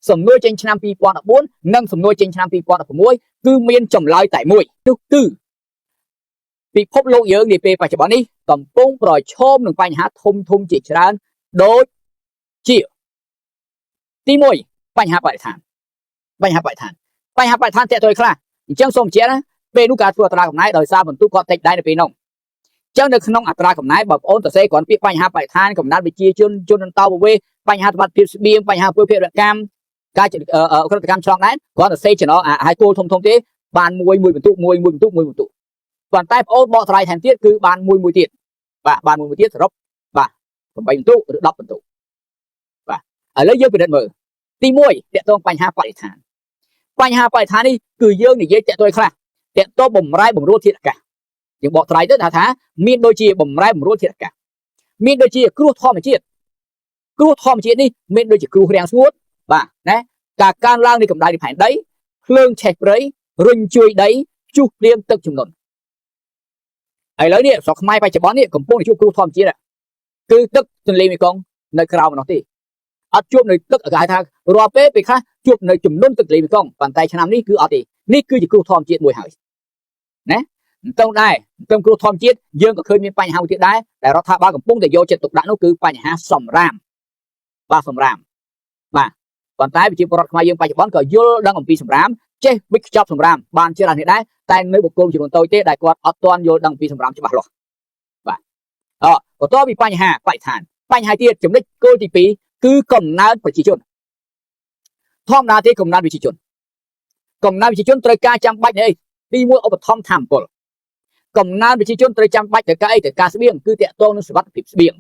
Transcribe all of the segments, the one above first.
សំណួរចេញឆ្នាំ2014និងសំណួរចេញឆ្នាំ2016គឺមានចម្លើយតែមួយនោះគឺពិភពលោកយើងនាពេលបច្ចុប្បន្ននេះកំពុងប្រឈមនឹងបញ្ហាធំជាច្រើនដូចជាទី1បញ្ហាបរិស្ថានតើតើខ្លះអញ្ចឹងសូមបញ្ជាក់ណាពេលនោះការធ្វើអត្រាកំណែដោយសារបន្ទុកគាត់តិចដែរនៅពេលនោះអញ្ចឹងនៅក្នុងអត្រាកំណែបើបងប្អូនសរសេរគ្រាន់ពាក្យបញ្ហាបរិស្ថានកំណត់វិជាជនអន្តោប្រវេសន៍បញ្ហាសុខភាពស្បៀងបញ្ហាពលភាពកម្មការក្រិតកម្មឆ្លងដែនគ្រាន់តែសេចំណឲ្យគោលធំទេបានមួយបន្ទុកប៉ុន្តែបងប្អូនបកស្រាយថែមទៀតគឺបានមួយទៀតបាទបានមួយទៀតសរុបបាទ8បន្ទុកឬ10បន្ទុកបាទឥឡូវយើងពិនិត្យមើលទី1តកតងបញ្ហាបរិស្ថាននេះគឺយើងនិយាយតកតងខ្លះតកតងបំរែបំរួលធាតុអាកាសយើងបកស្រាយទៅថាមានដូចជាបំរែបំរួលធាតុអាកាសមានដូចជាគ្រោះធម្មជាតិនេះមានដូចជាគ្រោះរាំងស្ងួតបាទណាការកើនឡើងនៃកម្ដៅនៃផែនដីភ្លើងឆេះព្រៃរុញជួយដីព្យុះភ្លៀងទឹកជំនន់ឥឡូវនេះស្រុកខ្មែរបច្ចុប្បន្ននេះកំពុងជួបគ្រោះធម្មជាតិគឺទឹកទន្លេមេគង្គនៅក្រៅម្ដងទេអត់ជួបនៅទឹកគេហៅថារាល់ពេលខ្លះជួបនៅជំនន់ទឹកទន្លេមេគង្គប៉ុន្តែឆ្នាំនេះគឺអត់ទេនេះគឺជាគ្រោះធម្មជាតិមួយហើយណាមិនទៅដែរគ្រោះធម្មជាតិយើងក៏ឃើញមានបញ្ហាមួយទៀតដែរដែលរដ្ឋាភិបាលកំពុងតែយកចិត្តទុកដាក់នោះគឺបញ្ហាសម្រាមបាទប៉ុន្តែប្រជាពលរដ្ឋខ្មែរយើងបច្ចុប្បន្នក៏យល់ដឹងអំពីសម្រាមចេះវិចខ្ចប់សម្រាមបានច្រើននេះដែរតែនៅបុគ្គលចំនួនតូចទេដែលគាត់អត់ទាន់យល់ដឹងពីសម្រាមច្បាស់លាស់បាទបន្ទាប់ពីបញ្ហាបរិស្ថានបញ្ហាទៀតចំណុចគោលទី2គឺកំណើនប្រជាជនធម្មតាទេកំណើនប្រជាជនត្រូវការចាំបាច់នៃទី1ឧបត្ថម្ភធម្មពលកំណើនប្រជាជនត្រូវចាំបាច់ត្រូវការអីត្រូវការស្បៀងគឺតកតងនឹងសុវត្ថិភាពស្បៀង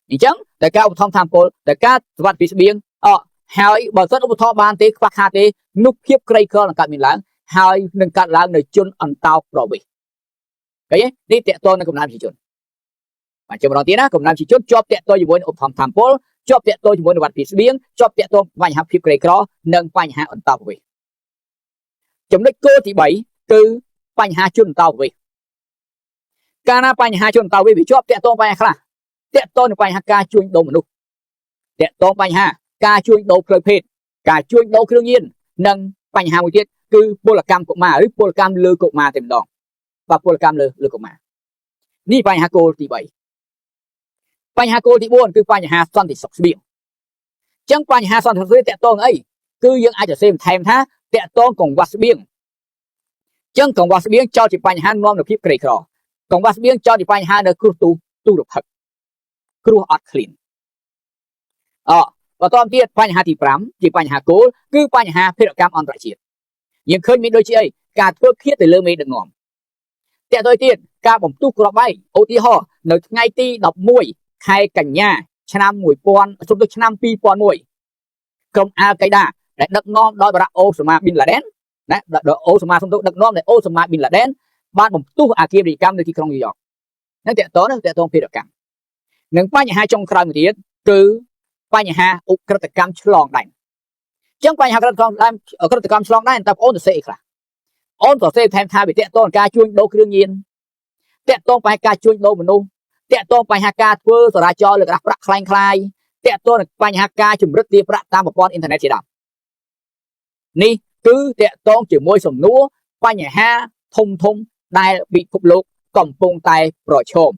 អញ្ចឹងត្រូវការឧបត្ថម្ភធម្មពលត្រូវការសុវត្ថិភាពស្បៀងហើយបើសិនឧបត្ថម្ភបានទេខ្វះខាតទេនោះភាពក្រីក្រនឹងកើតមានឡើងហើយនឹងកើតឡើងនៅជនអន្តោប្រវេសន៍ឃើញទេនេះតកតងនឹងកំណើនប្រជាជនបាទចាំម្ដងទៀតណាកំណើនប្រជាជនជាប់តកតងជាមួយឧបត្ថម្ភធម្មពលជាប់តកតងជាមួយសុវត្ថិភាពស្បៀងជាប់តកតងបញ្ហាភាពក្រីក្រនិងបញ្ហាអន្តោប្រវេសន៍ចំណុចគោលទី3គឺបញ្ហាជនអន្តោប្រវេសន៍កាលណាបញ្ហាជនអន្តោប្រវេសន៍វាជាប់តកតងបញ្ហាខ្លះតកតងនឹងបញ្ហាការជួញដូរមនុស្សតកតងបញ្ហាការជួញដូរផ្លូវភេទការជួញដូរគ្រឿងញៀននិងបញ្ហាមួយទៀតគឺពលកម្មកុមារឬពលកម្មលើកុមារតែម្ដងបាទពលកម្មលើកុមារនេះបញ្ហាគោលទី3បញ្ហាគោលទី4គឺបញ្ហាសន្តិសុខស្បៀងអញ្ចឹងបញ្ហាសន្តិសុខស្បៀងតកតងអីគឺយើងអាចសរសេរបន្ថែមថាតកតងកង្វះស្បៀងអញ្ចឹងកង្វះស្បៀងចោទជាបញ្ហានាំនូវភាពក្រីក្រកង្វះស្បៀងចោទជាបញ្ហានៅគ្រោះទូរភឹកគ្រោះអត់ឃ្លានបន្តទៀតបញ្ហាទី5ជាបញ្ហាគោលគឺបញ្ហាភេរវកម្មអន្តរជាតិយើងឃើញមានដូចជាអីការធ្វើឃាតទៅលើមេដឹកនាំតើទៅទៀតការបំទុះគ្រាប់បែកឧទាហរណ៍នៅថ្ងៃទី11ខែកញ្ញាឆ្នាំ2001ក្រុមអាល់កៃដាដែលដឹកនាំដោយបារ៉ាក់អូសាម៉ាប៊ីនឡាដេនណាដោយអូសាម៉ាសំទុដឹកនាំដោយអូសាម៉ាប៊ីនឡាដេនបានបំទុះអាគារពាណិជ្ជកម្មនៅទីក្រុងញូវយ៉កនឹងតកតងភេរវកម្មនិងបញ្ហាចុងក្រោយមួយទៀតគឺបញ្ហាឧក្រិដ្ឋកម្មឆ្លងដែនអញ្ចឹងបញ្ហាក្រិដ្ឋកម្មឆ្លងដែនតើបងប្អូនសរសេរអីខ្លះអូនសរសេរថែមថាវាតកតងការជួញដូរគ្រឿងញៀនតកតងបញ្ហាការជួញដូរមនុស្សតកតងបញ្ហាការធ្វើចរាចរណ៍លើកដាស់ប្រាក់คล้ายតកតងនឹងបញ្ហាការជំរិតទារប្រាក់តាមប្រព័ន្ធអ៊ីនធឺណិតជាដើមនេះគឺតកតងជាមួយសំណួរបញ្ហាធំដែលពិភពលោកកំពុងតែប្រឈម